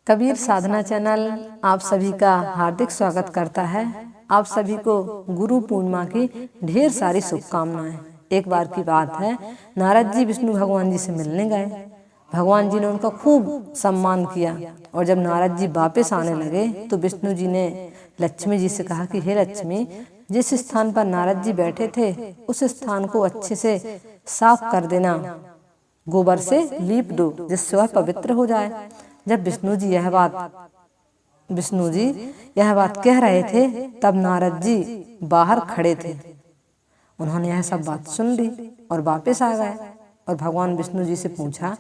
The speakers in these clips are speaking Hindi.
कबीर साधना चैनल आप सभी का हार्दिक स्वागत करता है। आप सभी को गुरु पूर्णिमा की ढेर सारी शुभकामनाएं। एक बार की बात है, नारद जी विष्णु भगवान जी से मिलने गए। भगवान जी ने उनका खूब सम्मान किया और जब नारद जी वापस आने लगे तो विष्णु जी ने लक्ष्मी जी से कहा कि हे लक्ष्मी, जिस स्थान पर नारद जी बैठे थे उस स्थान को अच्छे से साफ कर देना, गोबर से लीप दो जिससे वह पवित्र हो जाए। जब विष्णु जी यह बात कह रहे थे तब नारद जी बाहर खड़े थे। उन्होंने यह सब बात सुन ली और वापस आ गए और भगवान विष्णु जी से पूछा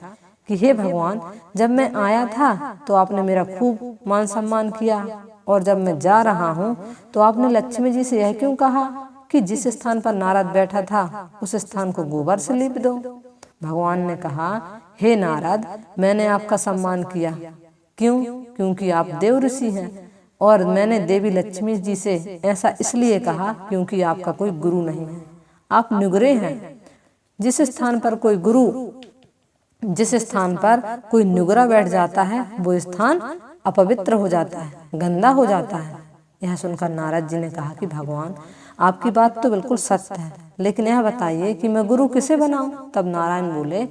कि हे भगवान, जब मैं आया था तो आपने मेरा खूब मान सम्मान किया और जब मैं जा रहा हूँ तो आपने लक्ष्मी जी से यह क्यों कहा कि जिस स्थान पर नारद बैठा था उस स्थान को गोबर से लीप दो। भगवान ने कहा, हे नारद, मैंने आपका सम्मान किया। क्यों? क्योंकि आप देव ऋषि हैं और मैंने देवी लक्ष्मी जी से ऐसा इसलिए कहा क्योंकि आपका कोई गुरु नहीं है, आप नुगरे हैं। जिस स्थान पर कोई नुगरा बैठ जाता है वो स्थान अपवित्र हो जाता है, गंदा हो जाता है। यह सुनकर नारद जी ने कहा कि भगवान, आपकी बात तो बिल्कुल सत्य है, लेकिन यह बताइए कि मैं गुरु किसे बनाऊं। तब नारायण बोले,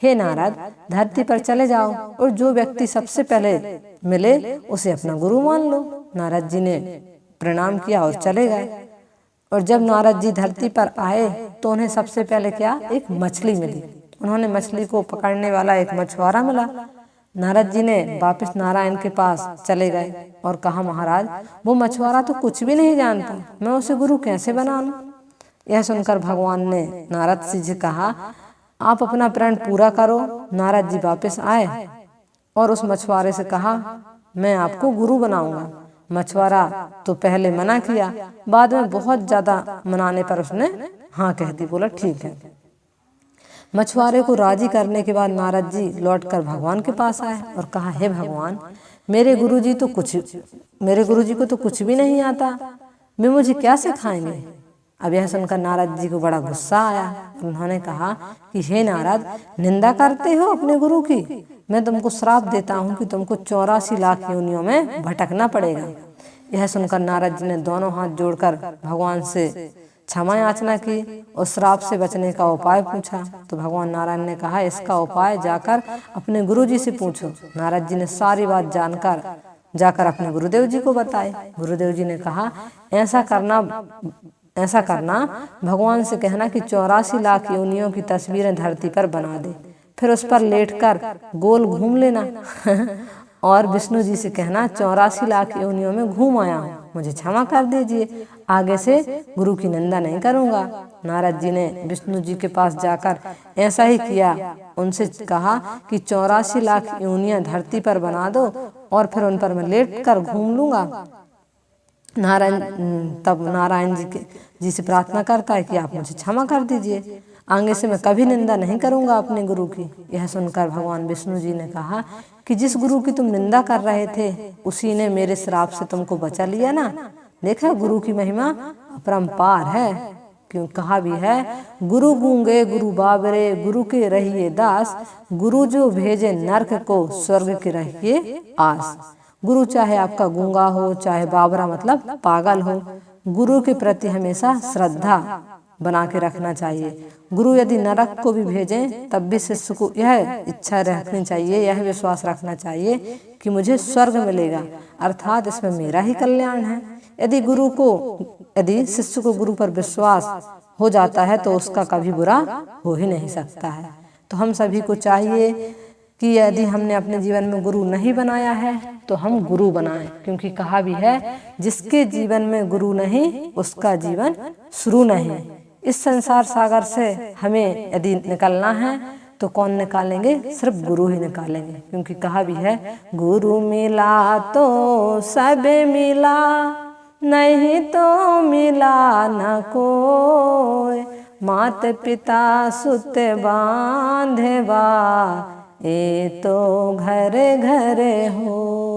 हे नारद, धरती पर चले जाओ और जो व्यक्ति सबसे पहले मिले उसे अपना गुरु मान लो। नारद जी ने प्रणाम किया और चले गए। और जब नारद जी धरती पर आए तो उन्हें सबसे पहले क्या, एक मछली मिली। उन्होंने मछली को पकड़ने वाला एक मछुआरा मिला। नारद जी ने वापस नारायण के पास चले गए और कहा, महाराज, वो मछुआरा तो कुछ भी नहीं जानता, मैं उसे गुरु कैसे बना लूं। यह सुनकर भगवान ने नारद जी से कहा, आप अपना प्रण पूरा करो। नारद जी वापस आए और उस मछुआरे से कहा, मैं आपको गुरु बनाऊंगा। मछुआरा तो पहले मना किया, बाद में बहुत ज्यादा मनाने पर उसने हाँ कह दी, बोला ठीक है। मछुआरे को राजी करने के बाद नारद जी लौटकर भगवान के पास आए और कहा, हे भगवान, मेरे गुरुजी को तो कुछ भी नहीं आता, वे मुझे क्या सिखाएंगे। अब यह सुनकर नारद जी को बड़ा गुस्सा आया। उन्होंने कहा कि हे नारद, निंदा करते हो अपने गुरु की, मैं तुमको श्राप देता हूँ कि तुमको 84 लाख योनियों में भटकना पड़ेगा। यह सुनकर नारद जी ने दोनों हाथ जोड़कर भगवान से क्षमा याचना की और श्राप से बचने का उपाय पूछा। तो भगवान नारायण ने कहा, इसका उपाय जाकर अपने गुरु जी से पूछो। नारद जी ने सारी बात जाकर अपने गुरुदेव जी को बताई। गुरुदेव जी ने कहा, ऐसा करना, भगवान से कहना कि 84 लाख योनियों की तस्वीरें धरती पर बना दे, फिर उस पर लेटकर गोल घूम लेना और विष्णु जी से कहना, 84 लाख योनियों में घूम आया हूँ, मुझे क्षमा कर दीजिए, आगे से गुरु की निंदा नहीं करूंगा। नारद जी ने विष्णु जी के पास जाकर ऐसा ही किया। उनसे कहा कि 84 लाख योनियां धरती पर बना दो और फिर उन पर मैं लेट कर घूम लूंगा। तब नारायण जी से प्रार्थना करता है कि आप मुझे क्षमा कर दीजिए, आगे से मैं कभी निंदा नहीं करूंगा अपने गुरु की। यह सुनकर भगवान विष्णु जी ने कहा कि जिस गुरु की तुम निंदा कर रहे थे उसी ने मेरे श्राप से तुमको बचा लिया ना। देखा, गुरु की महिमा अपरंपार है। क्यों कहा भी है, गुरु गूंगे गुरु बाबरे, गुरु के रहिए दास, गुरु जो भेजे नरक को, स्वर्ग के रहिए आस। गुरु चाहे आपका गूंगा हो, चाहे बाबरा मतलब पागल हो, गुरु के प्रति हमेशा श्रद्धा बना के रखना चाहिए। गुरु यदि नरक को भी भेजें तब भी शिष्य को यह इच्छा रखनी चाहिए, यह विश्वास रखना चाहिए कि मुझे स्वर्ग मिलेगा, अर्थात इसमें मेरा ही कल्याण है। यदि शिष्य को गुरु पर विश्वास हो जाता है तो उसका कभी बुरा हो ही नहीं सकता है। तो हम सभी को चाहिए कि यदि हमने अपने जीवन में गुरु नहीं बनाया है तो हम गुरु बनाएं, क्योंकि कहा भी है, जिसके जीवन में गुरु नहीं उसका जीवन शुरू नहीं। इस संसार सागर से हमें यदि निकलना है तो कौन निकालेंगे, सिर्फ गुरु ही निकालेंगे। क्योंकि कहा भी है, गुरु मिला तो सब मिला, नहीं तो मिला न कोई, मात पिता सुत बांधवा, ये तो घर घर हो।